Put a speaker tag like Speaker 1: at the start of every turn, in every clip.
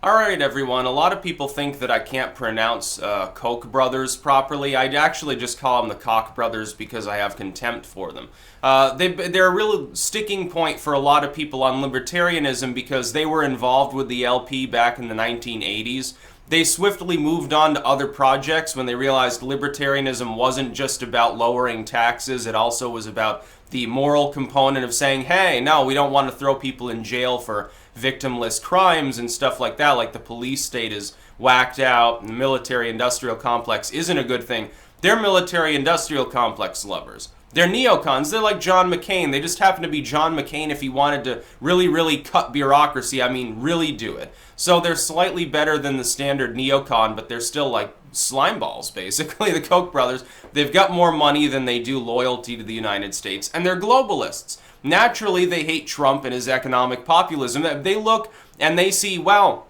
Speaker 1: Alright everyone, a lot of people think that I can't pronounce Koch brothers properly. I actually just call them the Koch brothers because I have contempt for them. They're a real sticking point for a lot of people on libertarianism because they were involved with the LP back in the 1980s. They swiftly moved on to other projects when they realized libertarianism wasn't just about lowering taxes, it also was about the moral component of saying, hey, no, we don't want to throw people in jail for victimless crimes and stuff like that, like the police state is whacked out and the military-industrial complex isn't a good thing. They're military-industrial complex lovers. They're neocons. They're like John McCain. They just happen to be John McCain if he wanted to really, really cut bureaucracy. I mean, really do it. So they're slightly better than the standard neocon, but they're still like slime balls, basically, the Koch brothers. They've got more money than they do loyalty to the United States, and they're globalists. Naturally, they hate Trump and his economic populism. They look and they see, wow,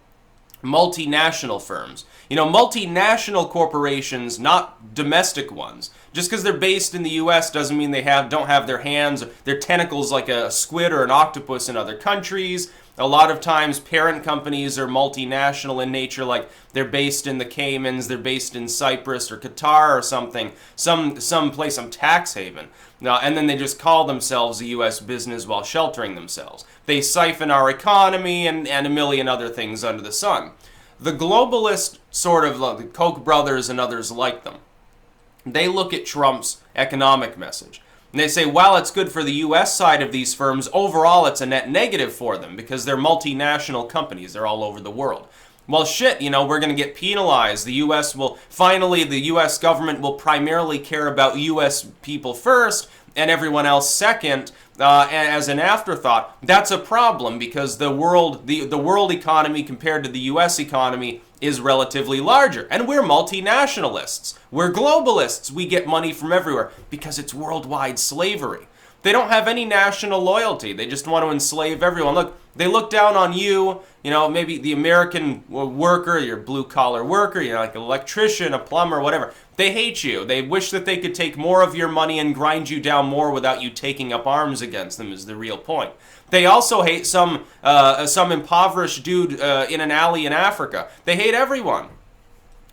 Speaker 1: multinational firms. You know, multinational corporations, not domestic ones. Just because they're based in the U.S. doesn't mean they don't have their hands, their tentacles like a squid or an octopus in other countries. A lot of times parent companies are multinational in nature, like they're based in the Caymans, they're based in Cyprus or Qatar or something, some place, some tax haven. And then they just call themselves a U.S. business while sheltering themselves. They siphon our economy and a million other things under the sun. The globalist sort of, the Koch brothers and others like them, they look at Trump's economic message. And they say, while it's good for the U.S. side of these firms, overall it's a net negative for them because they're multinational companies. They're all over the world. Well, shit, you know, we're going to get penalized. The U.S. government will primarily care about U.S. people first and everyone else second as an afterthought. That's a problem because the world economy compared to the U.S. economy is relatively larger. And we're multinationalists. We're globalists. We get money from everywhere because it's worldwide slavery. They don't have any national loyalty. They just want to enslave everyone. Look, they look down on you, you know, maybe the American worker, your blue-collar worker, you know, like an electrician, a plumber, whatever. They hate you. They wish that they could take more of your money and grind you down more without you taking up arms against them is the real point. They also hate some impoverished dude in an alley in Africa. They hate everyone.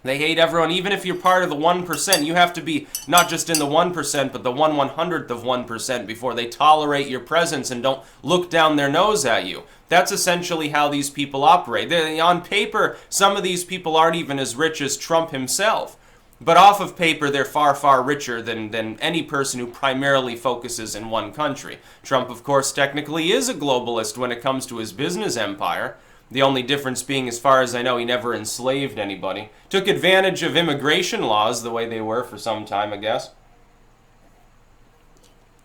Speaker 1: They hate everyone, even if you're part of the 1%. You have to be not just in the 1%, but the 1/100th of 1% before they tolerate your presence and don't look down their nose at you. That's essentially how these people operate. On paper, some of these people aren't even as rich as Trump himself. But off of paper, they're far, far richer than any person who primarily focuses in one country. Trump, of course, technically is a globalist when it comes to his business empire. The only difference being, as far as I know, he never enslaved anybody. Took advantage of immigration laws the way they were for some time, I guess.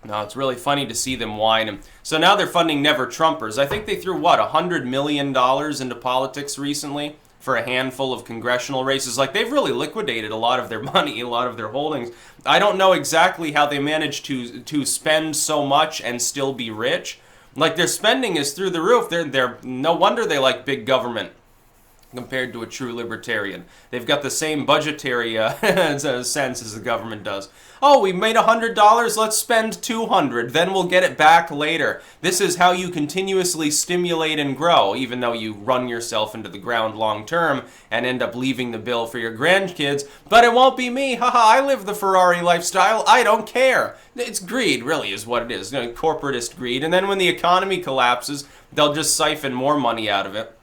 Speaker 1: No, it's really funny to see them whine. So now they're funding Never Trumpers. I think they threw, what, $100 million into politics recently for a handful of congressional races. Like, they've really liquidated a lot of their money, a lot of their holdings. I don't know exactly how they managed to spend so much and still be rich. Like, their spending is through the roof. They're no wonder they like big government compared to a true libertarian. They've got the same budgetary sense as the government does. Oh, we made $100, let's spend $200, then we'll get it back later. This is how you continuously stimulate and grow, even though you run yourself into the ground long term and end up leaving the bill for your grandkids. But it won't be me, haha, I live the Ferrari lifestyle, I don't care. It's greed, really, is what it is, corporatist greed. And then when the economy collapses, they'll just siphon more money out of it.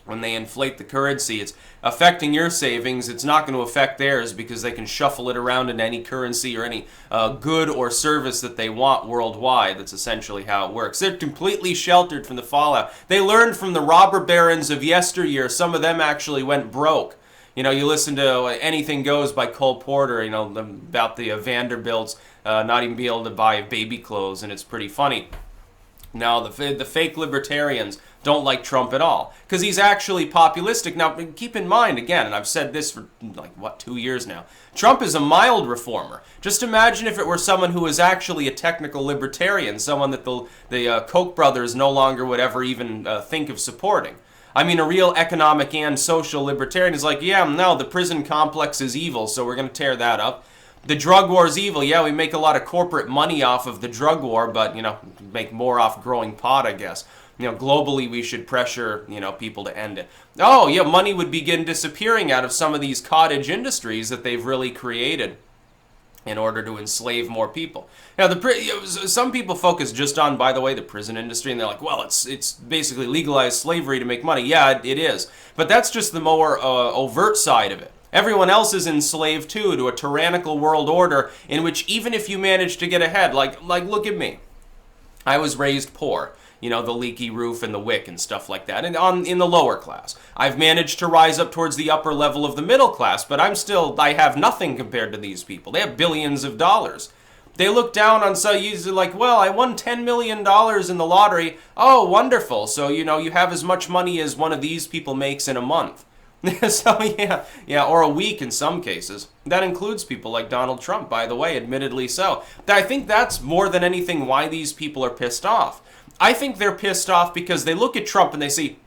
Speaker 1: When they inflate the currency, it's affecting your savings. It's not going to affect theirs because they can shuffle it around in any currency or any good or service that they want worldwide. That's essentially how it works. They're completely sheltered from the fallout. They learned from the robber barons of yesteryear. Some of them actually went broke. You know, you listen to Anything Goes by Cole Porter, you know, about the Vanderbilts not even being able to buy baby clothes, and it's pretty funny. Now, the fake libertarians don't like Trump at all, because he's actually populistic. Now, keep in mind, again, and I've said this for, 2 years now, Trump is a mild reformer. Just imagine if it were someone who was actually a technical libertarian, someone that the Koch brothers no longer would ever even think of supporting. I mean, a real economic and social libertarian is like, yeah, no, the prison complex is evil, so we're going to tear that up. The drug war is evil. Yeah, we make a lot of corporate money off of the drug war, but, make more off growing pot, I guess. globally we should pressure, people to end it. Oh, yeah, money would begin disappearing out of some of these cottage industries that they've really created in order to enslave more people. Now, some people focus just on, by the way, the prison industry, and they're like, well, it's basically legalized slavery to make money. Yeah, it is. But that's just the more overt side of it. Everyone else is enslaved, too, to a tyrannical world order in which even if you manage to get ahead, like look at me. I was raised poor. The leaky roof and the wick and stuff like that, and in the lower class. I've managed to rise up towards the upper level of the middle class, but I have nothing compared to these people. They have billions of dollars. They look down on usually like, well, I won $10 million in the lottery. Oh, wonderful. So, you have as much money as one of these people makes in a month. So, yeah, or a week in some cases. That includes people like Donald Trump, by the way, admittedly so. I think that's more than anything why these people are pissed off. I think they're pissed off because they look at Trump and they see,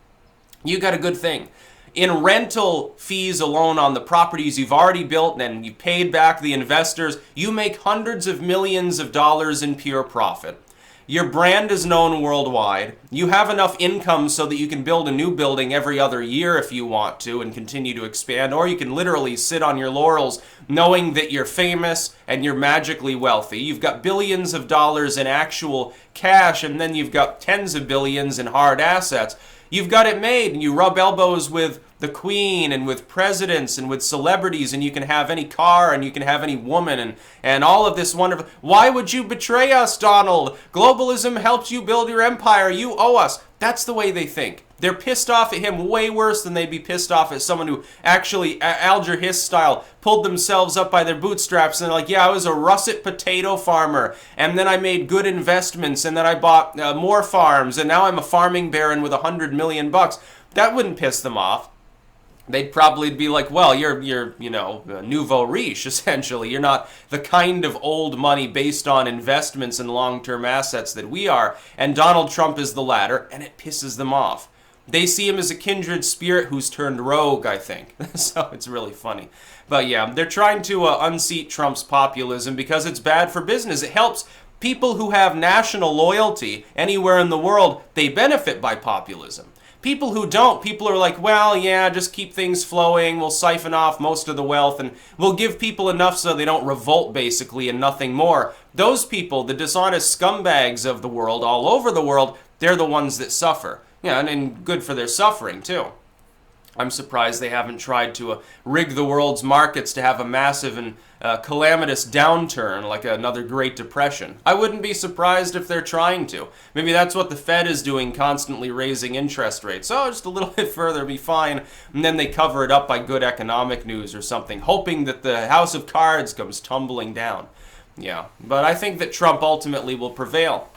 Speaker 1: you got a good thing. In rental fees alone on the properties you've already built and you paid back the investors, you make hundreds of millions of dollars in pure profit. Your brand is known worldwide. You have enough income so that you can build a new building every other year if you want to and continue to expand, or you can literally sit on your laurels knowing that you're famous and you're magically wealthy. You've got billions of dollars in actual cash, and then you've got tens of billions in hard assets. You've got it made, and you rub elbows with the Queen and with presidents and with celebrities, and you can have any car and you can have any woman and all of this wonderful. Why would you betray us, Donald? Globalism helps you build your empire. You owe us. That's the way they think. They're pissed off at him way worse than they'd be pissed off at someone who actually, Alger Hiss style, pulled themselves up by their bootstraps and they're like, yeah, I was a russet potato farmer, and then I made good investments, and then I bought more farms, and now I'm a farming baron with $100 million. That wouldn't piss them off. They'd probably be like, well, you're nouveau riche, essentially. You're not the kind of old money based on investments and long-term assets that we are. And Donald Trump is the latter, and it pisses them off. They see him as a kindred spirit who's turned rogue, I think. So it's really funny. But yeah, they're trying to unseat Trump's populism because it's bad for business. It helps people who have national loyalty anywhere in the world. They benefit by populism. People who don't, people are like, well, yeah, just keep things flowing. We'll siphon off most of the wealth and we'll give people enough so they don't revolt, basically, and nothing more. Those people, the dishonest scumbags of the world, all over the world, they're the ones that suffer. Yeah, and good for their suffering, too. I'm surprised they haven't tried to rig the world's markets to have a massive and calamitous downturn like another Great Depression. I wouldn't be surprised if they're trying to. Maybe that's what the Fed is doing, constantly raising interest rates. Oh, just a little bit further, be fine. And then they cover it up by good economic news or something, hoping that the house of cards comes tumbling down. Yeah, but I think that Trump ultimately will prevail.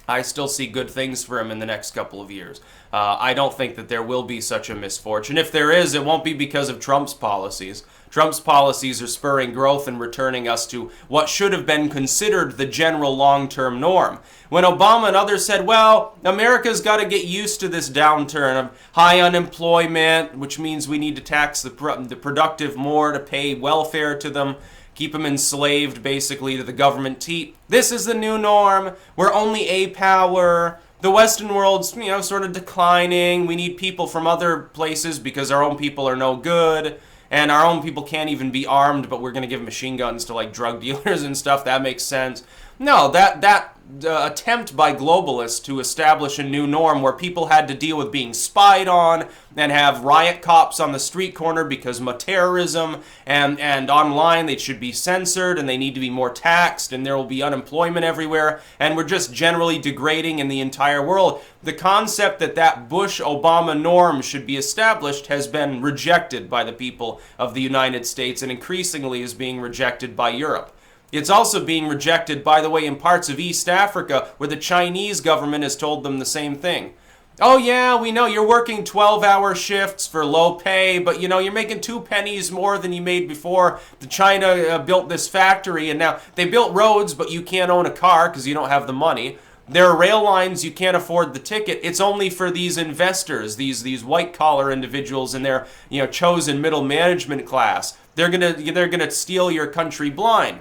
Speaker 1: I still see good things for him in the next couple of years. I don't think that there will be such a misfortune. If there is, it won't be because of Trump's policies. Trump's policies are spurring growth and returning us to what should have been considered the general long-term norm. When Obama and others said, well, America's got to get used to this downturn of high unemployment, which means we need to tax the productive more to pay welfare to them, keep them enslaved, basically, to the government teat. This is the new norm. We're only a power. The Western world's, sort of declining. We need people from other places because our own people are no good. And our own people can't even be armed, but we're going to give machine guns to, like, drug dealers and stuff. That makes sense. No, that attempt by globalists to establish a new norm where people had to deal with being spied on and have riot cops on the street corner because of terrorism, and online they should be censored and they need to be more taxed and there will be unemployment everywhere and we're just generally degrading in the entire world. The concept that Bush-Obama norm should be established has been rejected by the people of the United States and increasingly is being rejected by Europe. It's also being rejected, by the way, in parts of East Africa where the Chinese government has told them the same thing. Oh yeah, we know you're working 12-hour shifts for low pay, but you're making 2 pennies more than you made before. China built this factory and now they built roads, but you can't own a car because you don't have the money. There are rail lines, you can't afford the ticket. It's only for these investors, these white-collar individuals and their chosen middle management class. They're gonna steal your country blind.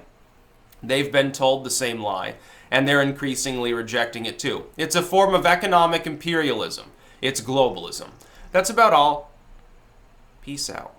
Speaker 1: They've been told the same lie. and they're increasingly rejecting it too. It's a form of economic imperialism. It's globalism. That's about all. Peace out.